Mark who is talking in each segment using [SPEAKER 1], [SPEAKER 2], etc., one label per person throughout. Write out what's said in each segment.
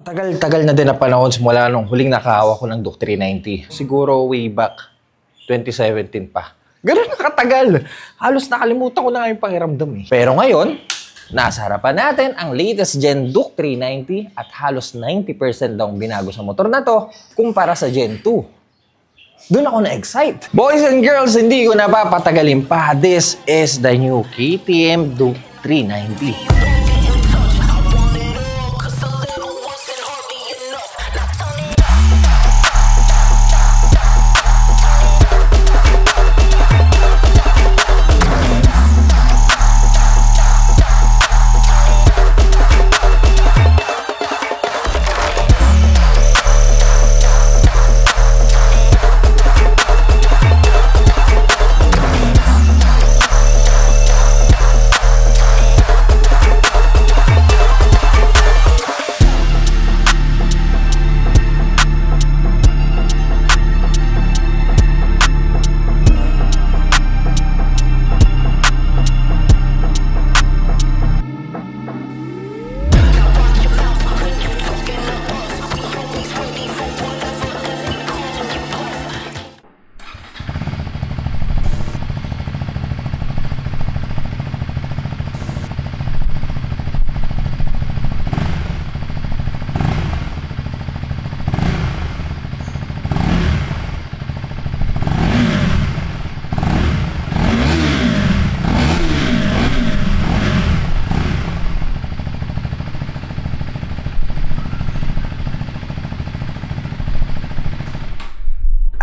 [SPEAKER 1] Tagal-tagal na din na panahon simula nung huling nakahawak ko ng Duke 390. Siguro way back 2017 pa. Ganun na katagal. Halos nakalimutan ko na nga yung pakiramdam eh. Pero ngayon, nasa harapan natin ang latest gen Duke 390 at halos 90% daw binago sa motor na to kumpara sa Gen 2. Doon ako na-excite. Boys and girls, hindi ko na papatagalin pa. This is the new KTM Duke 390.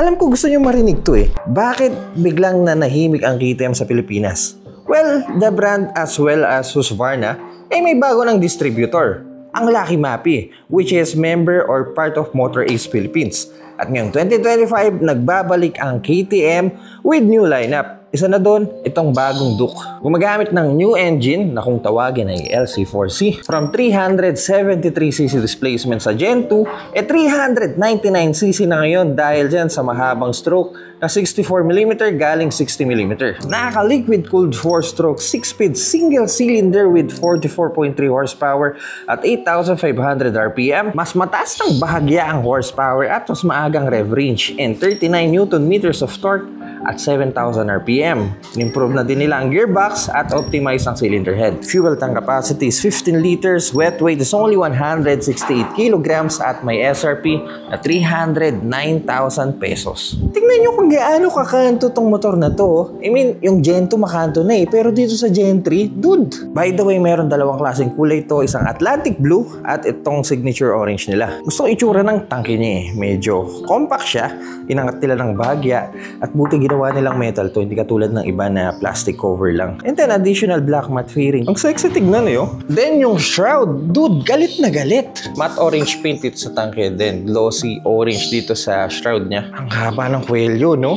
[SPEAKER 1] Alam ko gusto nyo marinig to eh. Bakit biglang nanahimik ang KTM sa Pilipinas? Well, the brand as well as Husqvarna may bago ng distributor. Ang Lucky Mappy, which is member or part of Motor Ace Philippines. At ngayong 2025, nagbabalik ang KTM with new lineup. Isa na doon, itong bagong Duke. Gumagamit ng new engine na kung tawagin ay LC4C. From 373cc displacement sa Gen 2, 399cc na ngayon dahil dyan sa mahabang stroke na 64mm galing 60mm. Nakaka-liquid cooled 4-stroke 6-speed single cylinder with 44.3 horsepower at 8,500 RPM. Mas mataas ng bahagya ang horsepower at mas maagang rev range and 39 Nm of torque at 7,000 RPM. Improve na din nila ang gearbox at optimize ang cylinder head. Fuel tank capacity is 15 liters, wet weight is only 168 kilograms at may SRP na 309,000 pesos. Tingnan nyo kung gaano kakanto tong motor na to. I mean, yung Gen 2 makanto na eh, pero dito sa Gen 3, dude! By the way, meron dalawang klaseng kulay to, isang Atlantic Blue at itong signature orange nila. Gusto ko itsura ng tangke niya eh. Medyo compact siya, inangat nila ng bahagya at buti ginawa nilang metal to, hindi katulad ng iba na plastic cover lang. And then additional black matte fairing. Ang sexy tignan eh oh. Then yung shroud, dude, galit na galit. Matte orange paint ito sa tangke, then glossy orange dito sa shroud niya. Ang haba ng kwelyo, no?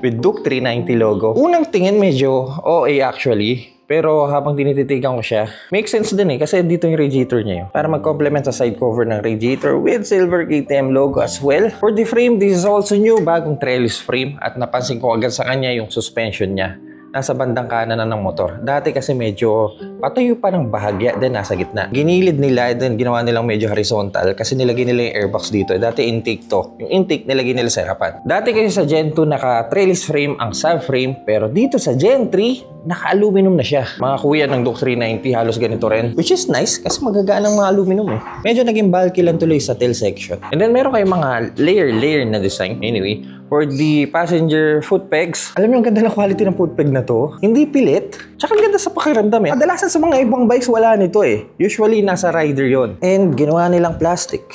[SPEAKER 1] With Duke 390 logo. Unang tingin medyo OA actually. Pero habang tinititigan ko siya, makes sense din eh kasi dito yung radiator niya yun. Para mag-complement sa side cover ng radiator with silver KTM logo as well. For the frame, this is also new, bagong trellis frame at napansin ko agad sa kanya yung suspension niya. Nasa bandang kanan na ng motor. Dati kasi medyo patayo pa ng bahagya, then nasa gitna. Ginilid nila, then ginawa nilang medyo horizontal kasi nilagay nila yung airbox dito. Dati intake to. Yung intake nilagay nila sa harapan. Dati kasi sa Gen 2 naka-trellis frame ang subframe, pero dito sa Gen 3, naka-aluminum na siya. Mga kuya ng Duke 390 halos ganito rin. Which is nice kasi magagaan ang mga aluminum eh. Medyo naging bulky lang tuloy sa tail section. And then meron kayong mga layer na design. Anyway, for the passenger foot pegs, alam niyo ang ganda ng quality ng foot peg na to. Hindi pilit. Tsaka ang ganda sa pakiramdam eh. Kadalasan sa mga ibang bikes wala nito eh. Usually nasa rider yon. And ginawa nilang plastic.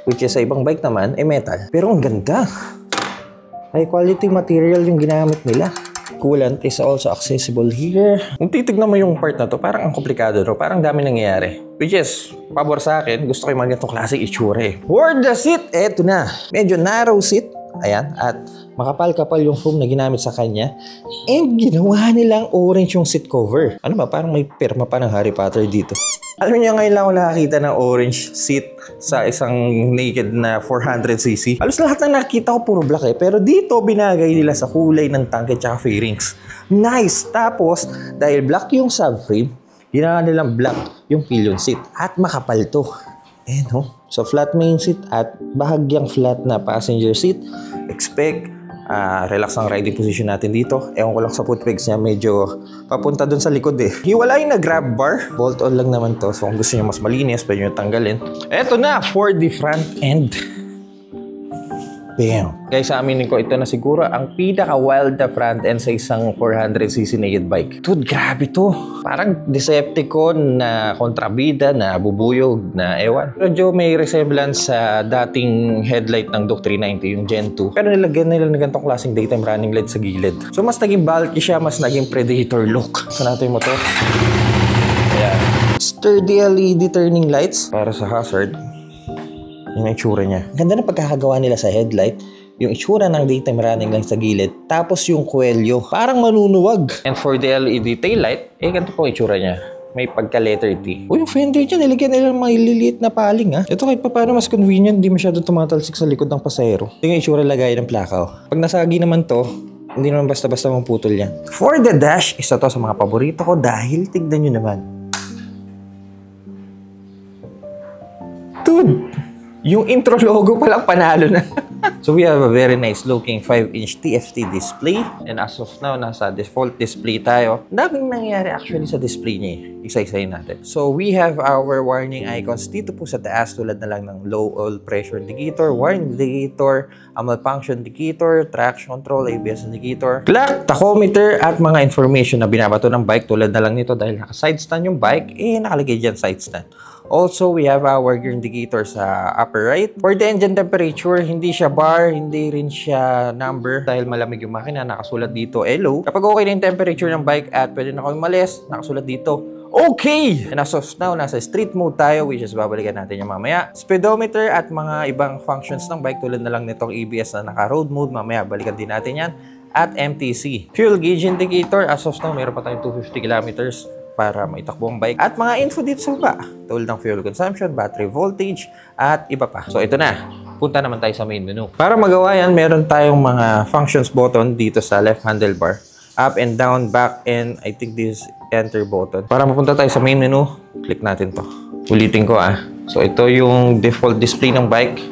[SPEAKER 1] Which is sa ibang bike naman metal. Pero ang ganda. High quality material yung ginamit nila. Coolant is also accessible here. Kung titignan mo yung part na to, parang ang komplikado no? Parang dami nangyayari. Which is, pabor sa akin, gusto ko yung mga ganitong klaseng itsura eh. For the seat, eto na. Medyo narrow seat. Ayan, at makapal-kapal yung foam na ginamit sa kanya. And ginawa nilang orange yung seat cover. Ano ba, parang may perma pa ng Harry Potter dito. Alam niyo, ngayon lang ako nakakita ng orange seat sa isang naked na 400cc. Halos lahat na nakita ko puro black eh. Pero dito, binagay nila sa kulay ng tangke at fairings. Nice! Tapos, dahil black yung subframe, ginawa nilang black yung pillion seat. At makapal to. Ayan ho. So flat main seat at bahagyang flat na passenger seat. Expect relax ang riding position natin dito. Ewan ko lang sa footpegs niya, medyo papunta dun sa likod eh. Hiwalay na grab bar. Bolt on lang naman to. So kung gusto niyo mas malinis, pwede nyo tanggalin. Eto na for the front end. Bam! Guys, aminin ko, ito na siguro ang pinaka-wild na front end sa isang 400cc naked bike. Dude, grabe to. Parang Decepticon na kontrabida, na bubuyog, na ewan. Medyo may resemblance sa dating headlight ng Duke 390, yung Gen 2. Pero nilagyan nila ng ganitong klaseng daytime running light sa gilid. So, mas naging bulky siya, mas naging predator look. Saan natin yung motor? Ayan. Sturdy LED turning lights para sa hazard. Yung itsura niya. Ganda na pagkakagawa nila sa headlight. Yung itsura ng daytime running lang sa gilid. Tapos yung kwelyo. Parang manunuwag. And for the LED taillight, ganito po itsura niya. May pagka-letter T. Yung fender niya, nilagyan nila ng mga liliit na paling ha. Ito kahit pa paano mas convenient, hindi masyado tumatalsik sa likod ng pasahero. Ito yung itsura lagay ng plakaw. Pag nasagi naman to, hindi naman basta-basta maputol yan. For the dash, isa to sa mga paborito ko dahil tignan nyo naman. Dude! Yung intro logo palang panalo na. So we have a very nice looking 5-inch TFT display. And as of now, nasa default display tayo. Daming nangyari actually sa display niya. Isa-isayin natin. So we have our warning icons dito po sa taas tulad na lang ng low oil pressure indicator, warning indicator, malfunction indicator, traction control, ABS indicator, clock, tachometer, at mga information na binabato ng bike tulad na lang nito dahil naka-side stand yung bike, nakalagay dyan side stand. Also, we have our gear indicator sa upper right. For the engine temperature, hindi siya bar, hindi rin siya number. Dahil malamig yung makina, nakasulat dito low. Kapag okay na yung temperature ng bike at pwede na kami umalis, nakasulat dito okay! And as of now, nasa street mode tayo, which is babalikan natin yung mamaya. Speedometer at mga ibang functions ng bike tulad na lang nitong ABS na naka-road mode, mamaya balikan din natin yan. At MTC. Fuel gauge indicator, as of now, meron pa tayong 250 kilometers para maitakbo ang bike. At mga info dito sa baba, tulad ng fuel consumption, battery voltage, at iba pa. So ito na, punta naman tayo sa main menu. Para magawa yan, meron tayong mga functions button dito sa left handlebar. Up and down, back, and I think this enter button. Para mapunta tayo sa main menu, click natin to. Ulitin ko So ito yung default display ng bike.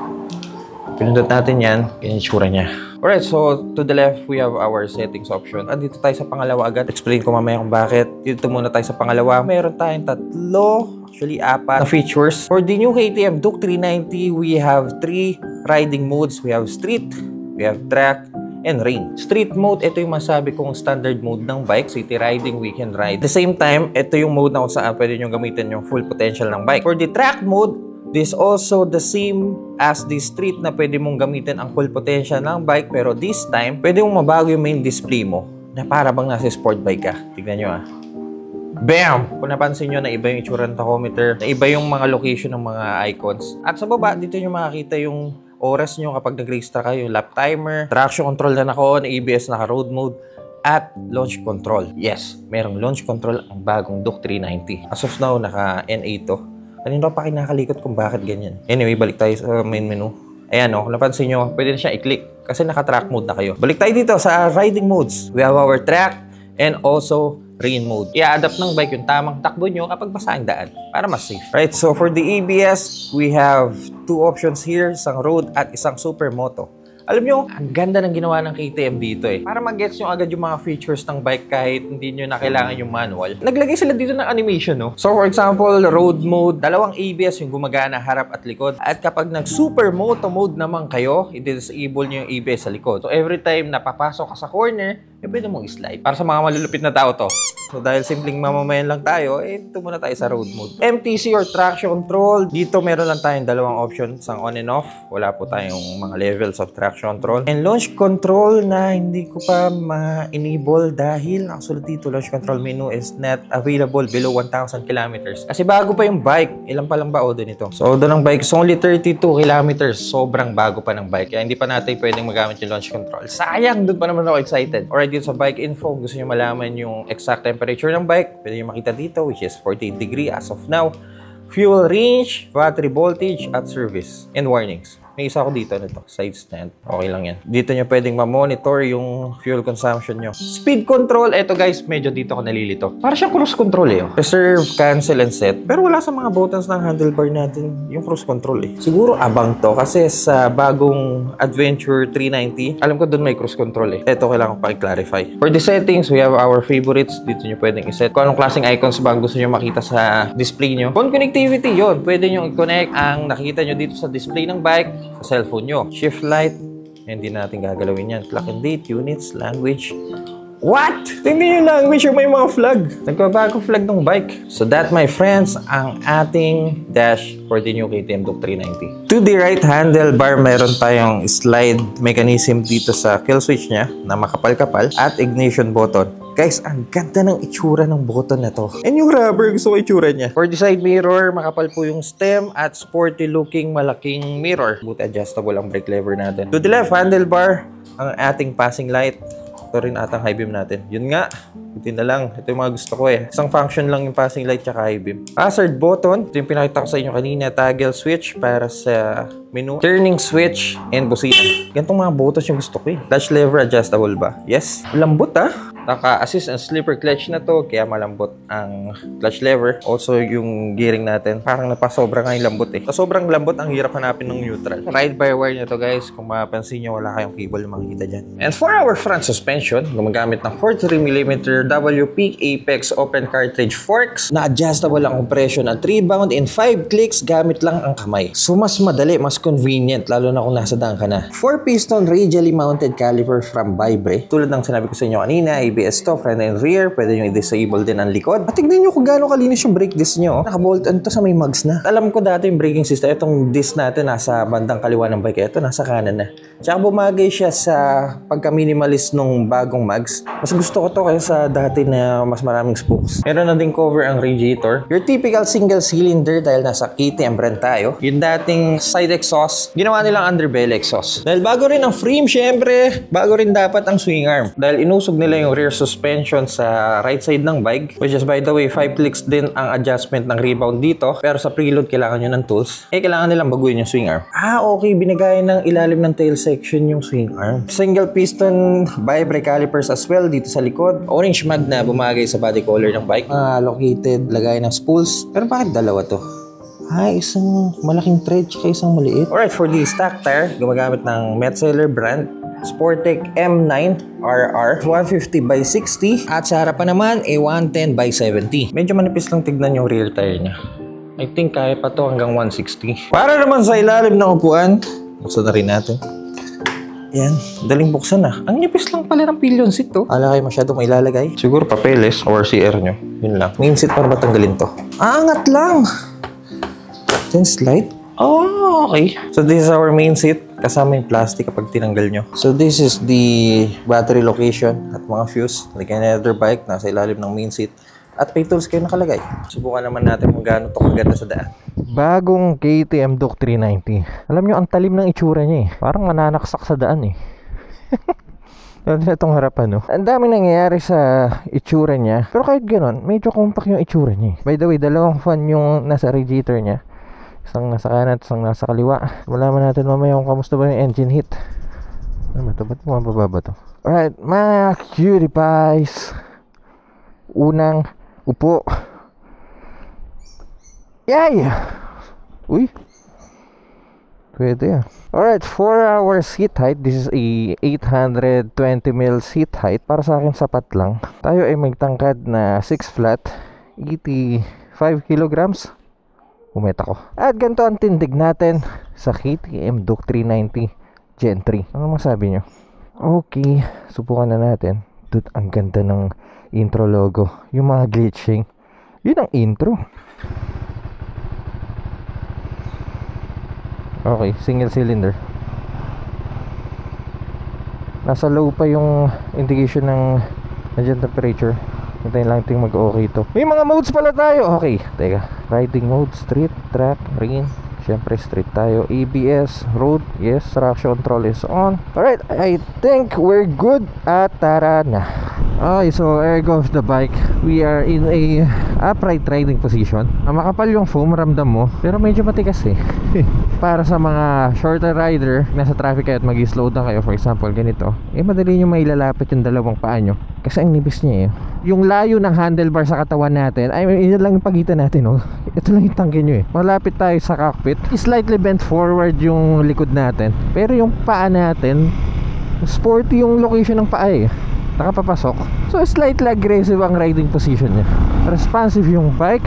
[SPEAKER 1] Pinundot natin yan, ganyan tsura niya. Alright, so to the left, we have our settings option. At dito tayo sa pangalawa agad. Explain ko mamaya kung bakit. Dito muna tayo sa pangalawa. Meron tayong apat na features. For the new KTM Duke 390, we have 3 riding modes. We have street, we have track, and rain. Street mode, ito yung masabi kong standard mode ng bike. City riding, weekend ride. At the same time, ito yung mode na kung saan pwede nyo gamitin yung full potential ng bike. For the track mode, this also the same as the street na pwede mong gamitin ang full potential ng bike, pero this time, pwede mong mabago yung main display mo na para bang nasa sport bike ka. Tignan nyo Bam! Kung napansin nyo na iba yung itsura ng tachometer, na iba yung mga location ng mga icons. At sa baba, dito nyo makakita yung oras nyo kapag nag-race track kayo, yung lap timer, traction control na naka-on, ABS naka-road mode, at launch control. Yes, merong launch control ang bagong Duke 390. As of now, naka-NA to. Kanina pa kinakalikot kung bakit ganyan. Anyway, balik tayo sa main menu. Ayan kung napansin nyo, pwede na siya i-click kasi naka-track mode na kayo. Balik tayo dito sa riding modes. We have our track and also rain mode. I-adapt ng bike yung tamang takbo nyo kapag basa ang daan para mas safe. Right, so for the ABS, we have 2 options here, isang road at isang supermoto. Alam nyo, ang ganda ng ginawa ng KTM dito Para mag-gets nyo agad yung mga features ng bike kahit hindi nyo na kailangan yung manual. Naglagay sila dito ng animation, So for example, road mode, 2 ABS yung gumagana harap at likod. At kapag nag-supermoto mode naman kayo, i-disable nyo yung ABS sa likod. So every time na papasok ka sa corner, pwede mong slide. Para sa mga malulupit na tao to. So dahil simpleng mamamayan lang tayo, ito muna tayo sa road mode. MTC or traction control, dito meron lang tayong 2 options, ang on and off. Wala po tayong mga levels of traction control. And launch control na hindi ko pa ma-enable dahil nakasulat dito, launch control menu is not available below 1,000 kilometers. Kasi bago pa yung bike, ilan pa lang ba odo nito? So odo ng bike is only 32 kilometers. Sobrang bago pa ng bike. Kaya hindi pa natin pwedeng magamit yung launch control. Sayang, doon pa naman ako excited. Alright, dito sa bike info, gusto nyo malaman yung exact temperature ng bike, pwede nyo makita dito, which is 48 degree as of now. Fuel range, battery voltage, at service, and warnings. May isa ako dito, nito, side stand. Okay lang yan. Dito nyo pwedeng ma-monitor yung fuel consumption nyo. Speed control, eto guys, medyo dito ako nalilito. Para siyang cruise control eh. Reserve, cancel, and set. Pero wala sa mga buttons ng handlebar natin yung cruise control eh. Siguro abang to kasi sa bagong Adventure 390, alam ko doon may cruise control eh. Eto, kailangan ko pa-clarify. For the settings, we have our favorites. Dito nyo pwedeng iset kung anong klaseng icons ba gusto nyo makita sa display nyo. Phone connectivity, yun. Pwede nyo i-connect ang nakikita nyo dito sa display ng bike sa cellphone nyo. Shift light, hindi natin gagalawin yan. Clock and date, units, language. What? Tingnan yung language yung may mga flag. Nagbabago flag ng bike. So that, my friends, ang ating dash for the new KTM Duke 390. To the right handlebar, meron tayong slide mechanism dito sa kill switch niya na makapal-kapal at ignition button. Guys, ang ganda ng itsura ng button na to. And yung rubber, gusto ko itsura niya. For the side mirror, makapal po yung stem at sporty looking malaking mirror. Buti adjustable ang brake lever natin. To the left handlebar, ang ating passing light. Ito rin atang high beam natin. Yun nga, ito na lang. Ito yung mga gusto ko eh. Isang function lang yung passing light tsaka high beam. Hazard button. Ito yung pinakita ko sa inyo kanina. Toggle switch para sa menu. Turning switch and busina. Ganitong mga buttons yung gusto ko eh. Clutch lever adjustable ba? Yes. Lambot ah. Naka-assist and slipper clutch na to, kaya malambot ang clutch lever. Also, yung gearing natin, parang napasobra nga yung lambot eh. So, sobrang lambot, ang hirap hanapin ng neutral. Ride-by-wire nyo to guys, kung mapapansin nyo, wala kayong cable na makikita dyan. And for our front suspension, gumagamit ng 43mm W Peak Apex open cartridge forks na adjustable ang compression at rebound in 5 clicks gamit lang ang kamay. So, mas madali, mas convenient, lalo na kung nasa daan ka na. 4-piston radially mounted caliper from Vibre. Tulad ng sinabi ko sa inyo kanina, ABS to, front and rear. Pwede nyo i-disable din ang likod. At tignan nyo kung gaano kalinis yung brake disc nyo. Naka-bolt on to sa may mugs na. Alam ko dati yung braking system, itong disc natin nasa bandang kaliwa ng bike. Ito, nasa kanan na. Tsaka bumagay siya sa pagka-minimalist nung bagong mugs. Mas gusto ko to kaysa dati na mas maraming spokes. Meron na din cover ang radiator. Your typical single cylinder dahil nasa KTM brand tayo. Yung dating side exhaust, ginawa nilang underbelly exhaust. Dahil bago rin ang frame, syempre, bago rin dapat ang swing arm. Dahil inusog nila yung rear suspension sa right side ng bike, which is by the way 5 clicks din ang adjustment ng rebound dito, pero sa preload kailangan nyo ng tools, kailangan nilang baguhin yung swing arm. Okay, binigay ng ilalim ng tail section yung swing arm. Single piston Vibre calipers as well dito sa likod. Orange mag na bumagay sa body color ng bike. Located lagay ng spools, pero bakit dalawa to? Isang malaking tread tsaka isang maliit. Alright, for the stock tire, gumagamit ng Metzeler brand Sportec M9 RR 150/60 at sa harapan naman 110/70. Medyo manipis lang tignan yung rear tire niya. I think kaya pa to hanggang 160. Para naman sa ilalim ng upuan, buksan na rin natin. Yan, daling buksan na. Ang nipis lang pala ng pillion seat to. Ala kayo masyado may ilalagay. Siguro papeles or CR nyo. Yun lang. Main seat para matanggalin to. Angat lang! Then slide. Oh, okay. So this is our main seat. Kasama yung plastic kapag tinanggal nyo. So this is the battery location at mga fuse. Like another bike, nasa ilalim ng main seat. At may tools kayo nakalagay. Subukan naman natin kung gaano ito kaganda sa daan. Bagong KTM Duke 390. Alam nyo, ang talim ng itsura niya eh. Parang nananaksak sa daan eh. Lalo na itong harapan no. Ang dami nangyayari sa itsura niya. Pero kahit ganon, medyo compact yung itsura niya. By the way, dalawang fan yung nasa radiator niya. Isang nasa kanan at isang nasa kaliwa. Malaman natin mamaya kung kamusta ba yung engine heat. Ano ba ito? Ba't bumababa ba ito? Alright, mga cutie pies. Unang upo. Yay! Uy. Pwede ah. Alright, for our seat height, this is a 820mm seat height. Para sa akin sapat lang. Tayo ay may tangkad na 6 flat, 85 kilograms. Umeta ko. At ganito ang tindig natin sa KTM Duke 390 Gen 3. Ano masabi nyo? Okay, subukan na natin. Dude, ang ganda ng intro logo. Yung mga glitching. Yun ang intro. Okay, single cylinder. Nasa low pa yung indication ng engine temperature. Hintayin lang ting mag-okay ito. May mga modes pala tayo. Okay, teka. Riding mode, street, track, rain. Siyempre street tayo. ABS, road, yes. Traction control is on. Alright, I think we're good. At tara na. Okay, so ergo of the bike, we are in a upright riding position. Makapal yung foam, ramdam mo, pero medyo matigas eh. Para sa mga shorter rider, nasa traffic kayo at mag-slow down kayo, for example, ganito, madali nyo mailalapit yung dalawang paa nyo. Kasi ang nipis niya eh. Yung layo ng handlebar sa katawan natin, yun lang yung pagitan natin, oh. Ito lang yung tangke nyo eh. Malapit tayo sa cockpit. Slightly bent forward yung likod natin. Pero yung paa natin, sporty yung location ng paa eh. Nakapapasok. So slightly aggressive ang riding position niya. Responsive yung bike.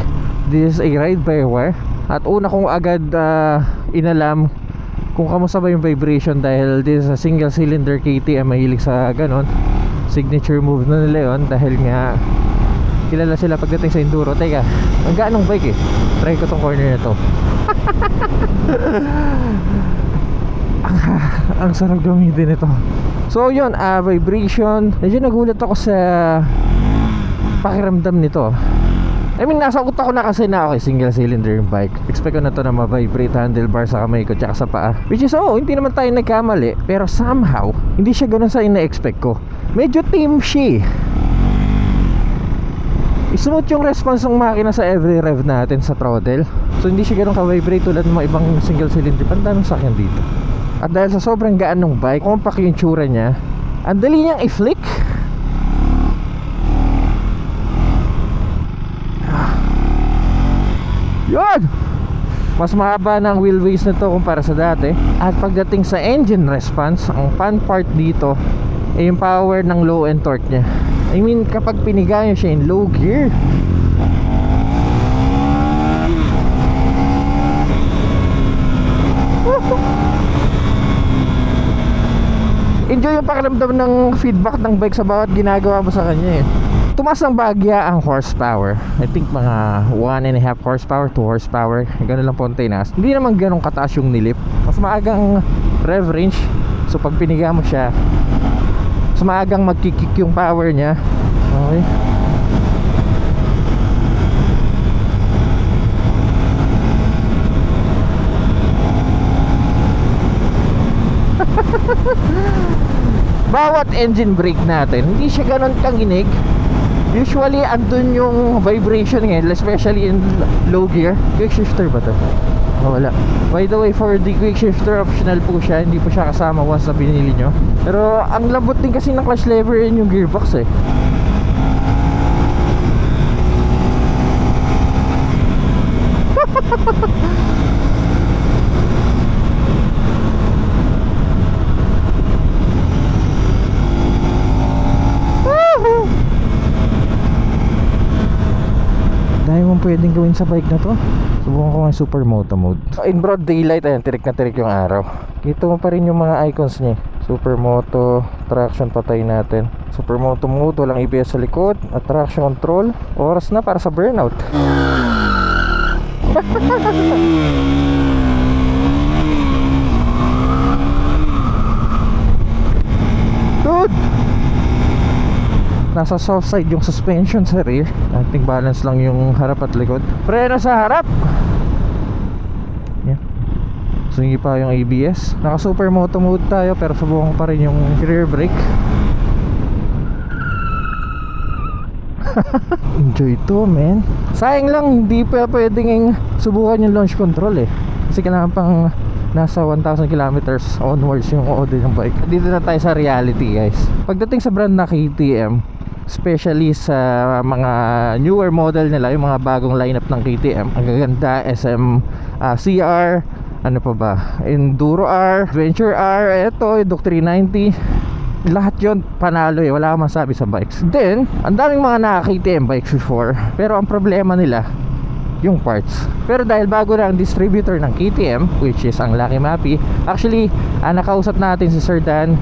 [SPEAKER 1] This is a ride-by-wire. At una kong agad inalam kung kamusta ba yung vibration, dahil this is a single cylinder KTM. Mahilig sa ganon. Signature move na nila yun, dahil nga kilala sila pagdating sa enduro. Teka, ang gaan ng bike eh. Try ko tong corner na to. Ang sarap gamitin ito. So yun, vibration. Medyo nagulat ako sa pakiramdam nito. I mean, nasa utak ko na kasi na okay, single cylinder yung bike. Expect ko na to na ma-vibrate handlebar sa kamay ko tsaka sa paa. Which is, hindi naman tayo nagkamali. Pero somehow, hindi siya ganun sa ina-expect ko. Medyo tame siya. Smooth yung response ng makina sa every rev natin sa throttle. So hindi siya ganun ka-vibrate tulad ng mga ibang single cylinder. Pandaming sakyan dito. At dahil sa sobrang gaan ng bike, compact yung tsura niya, ang dali niyang i-flick. Yun! Mas mahaba ng wheelbase nito kumpara sa dati. At pagdating sa engine response, ang fun part dito ay yung power ng low end torque niya. I mean, kapag piniga nyo siya in low gear, enjoy yung pakiramdam ng feedback ng bike sa bawat ginagawa mo sa kanya eh. Tumaas ng bagya ang horsepower. I think mga 1.5 horsepower, 2 horsepower. Ganun lang po ang tinaas. Hindi naman ganun kataas yung nilip. Mas maagang rev range. So pag piniga mo siya, mas maagang magkikik yung power niya. Okay. Bawat engine brake natin, hindi siya ganun kanginig. Usually andun yung vibration ngayon, especially in low gear. Quick shifter ba to? Wala. By the way, for the quick shifter, optional po siya. Hindi po siya kasama once na binili nyo. Pero ang lambot din kasi ng clutch lever yun yung gearbox eh. Dahil mong pwedeng gawin sa bike na to. Subukan ko nga supermoto mode. In broad daylight, ayan, tirik na tirik yung araw. Kita mo pa rin yung mga icons niya. Supermoto, traction patay natin. Supermoto mode, walang ABS sa likod. At traction control. Oras na para sa burnout. Dude! Nasa soft side yung suspension sa rear. I think balance lang yung harap at likod. Preno sa harap. Yeah. So hindi pa yung ABS. Naka supermoto mode tayo, pero subukan pa rin yung rear brake. Enjoy to, man. Sayang lang hindi pa pwedeng subukan yung launch control eh. Kasi kailangan pang nasa 1,000 kilometers onwards yung OD ng bike. Dito na tayo sa reality, guys. Pagdating sa brand na KTM, especially sa mga newer model nila, yung mga bagong lineup ng KTM, ang gaganda. SM CR, ano pa ba, Enduro R, Adventure R, eto, Duke 390. Lahat yon panalo eh, wala akong masabi sa bikes. Then, ang daming mga naka-KTM bikes before, pero ang problema nila, yung parts. Pero dahil bago na ang distributor ng KTM, which is ang Lucky Mappy, actually nakausap natin si Sir Dan,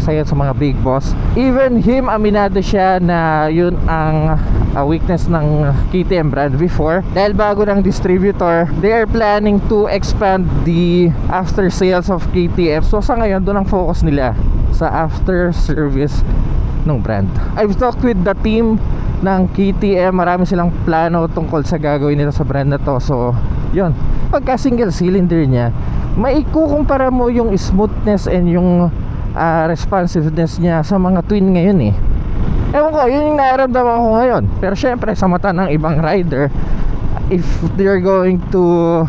[SPEAKER 1] sayo sa mga big boss. Even him, aminado siya na yun ang weakness ng KTM brand before. Dahil bago ng distributor, they are planning to expand the after sales of KTM. So sa ngayon, doon ang focus nila sa after service ng brand. I've talked with the team ng KTM, marami silang plano tungkol sa gagawin nila sa brand na to. So yun, pagka single cylinder niya, maikukumpara mo yung smoothness and yung responsiveness niya sa mga twin ngayon eh.
[SPEAKER 2] Ewan ko, yun yung nararamdaman ko ngayon. Pero syempre sa mata ng ibang rider, if they're going to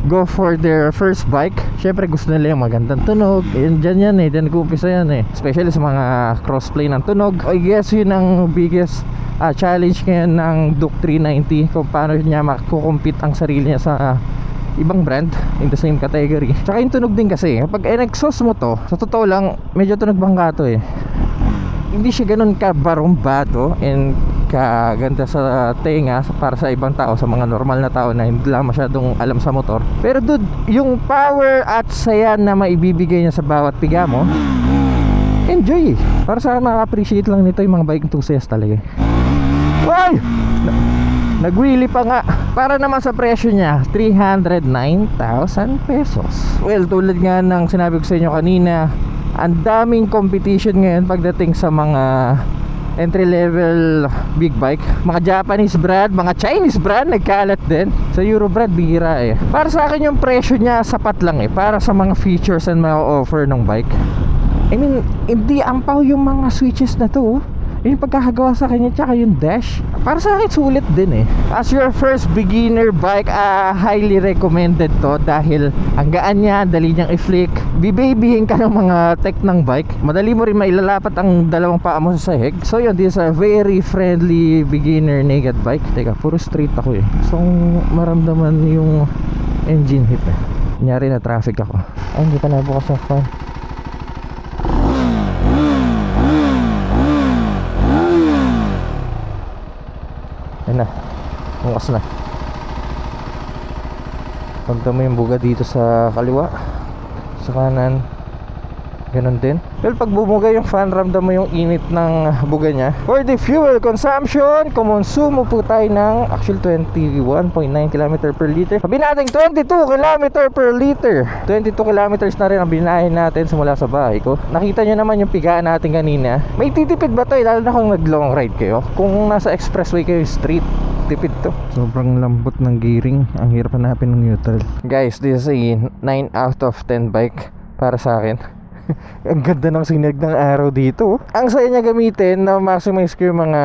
[SPEAKER 2] go for their first bike, syempre gusto nila yung magandang tunog. Dyan yan eh, dyan nag-uumpisa yan eh. Especially sa mga crossplay ng tunog. I guess yun ang biggest challenge ngayon ng Duke 390, kung paano niya makukumpit ang sarili niya sa ibang brand in the same category. Tsaka yung tunog din kasi, kapag in-exhaust mo to, sa totoo lang, medyo tunog bangka to eh. Hindi siya ganun ka-barumbado and kaganda sa tenga para sa ibang tao, sa mga normal na tao na hindi lang masyadong alam sa motor. Pero dude, yung power at saya na maibibigay niya sa bawat piga mo, enjoy eh. Para sa maka-appreciate lang nito yung mga bike enthusiast talaga. Ay! Nagwili pa nga. Para naman sa presyo niya, 309,000 pesos. Well, tulad nga ng sinabi ko sa inyo kanina, ang daming competition ngayon pagdating sa mga entry level big bike. Mga Japanese brand, mga Chinese brand nagkalat din. Sa Euro brand bihira eh. Para sa akin yung presyo niya sapat lang eh, para sa mga features and mga offer ng bike. I mean, hindi ampaw yung mga switches na to. Yung pagkakagawa sa kanya, tsaka yung dash, para sa akin sulit din eh. As your first beginner bike, highly recommended to. Dahil ang gaan niya, dali niyang i-flick. Bibabyhin ka ng mga tech ng bike. Madali mo rin mailalapat ang dalawang paa mo sa sahig. So yun, this is a very friendly beginner naked bike. Teka, puro street ako eh. Gusto kong maramdaman yung engine hit eh. Kunyari na traffic ako. Ay, hindi pa nabukas ang fan. Ayun na, bukas na. Punta mo yung buga dito sa kaliwa, sa kanan, ganun din. Well, pag bumuga yung fan, ramdam mo yung init ng buga niya. For the fuel consumption, kumonsumo po tayo ng actual 21.9 km per liter. Sabi natin 22 km per liter. 22 kilometers na rin ang binahin natin simula sa bahay ko. Nakita nyo naman yung pigaan natin kanina. May titipid ba to eh, lalo na kung nag long ride kayo. Kung nasa expressway kayo, street, tipid to. Sobrang lambot ng gearing. Ang hirap hanapin ng neutral. Guys, this is a 9 out of 10 bike para sa akin. Ang ganda ng sinag ng araw dito. Ang saya niya gamitin na maximize ko yung mga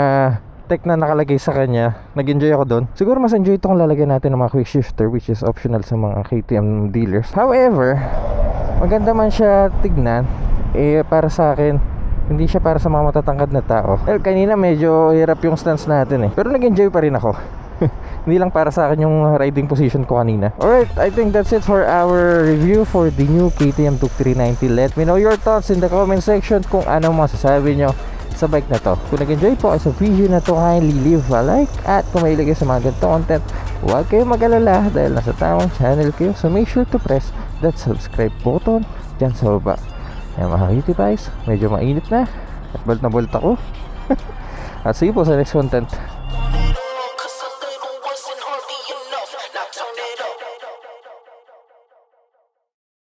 [SPEAKER 2] tech na nakalagay sa kanya. Nag-enjoy ako doon. Siguro mas enjoy ito kung lalagyan natin ng mga quick shifter, which is optional sa mga KTM dealers. However, maganda man siya tignan. Para sa akin, hindi siya para sa mga matatangkad na tao. Kanina medyo hirap yung stance natin eh. Pero nag-enjoy pa rin ako. Hindi lang para sa akin yung riding position ko kanina. Alright, I think that's it for our review for the new KTM Duke 390. Let me know your thoughts in the comment section kung ano masasabi nyo sa bike na to. Kung nag-enjoy po kayo sa video na to, kindly leave a like. At kung may ilagay sa mga ganito content, huwag kayo mag-alala dahil nasa tamang channel kayo. So make sure to press that subscribe button dyan sa baba. Ayan mga KTPies, medyo mainit na at bolt na bolt ako. At see you po sa next content.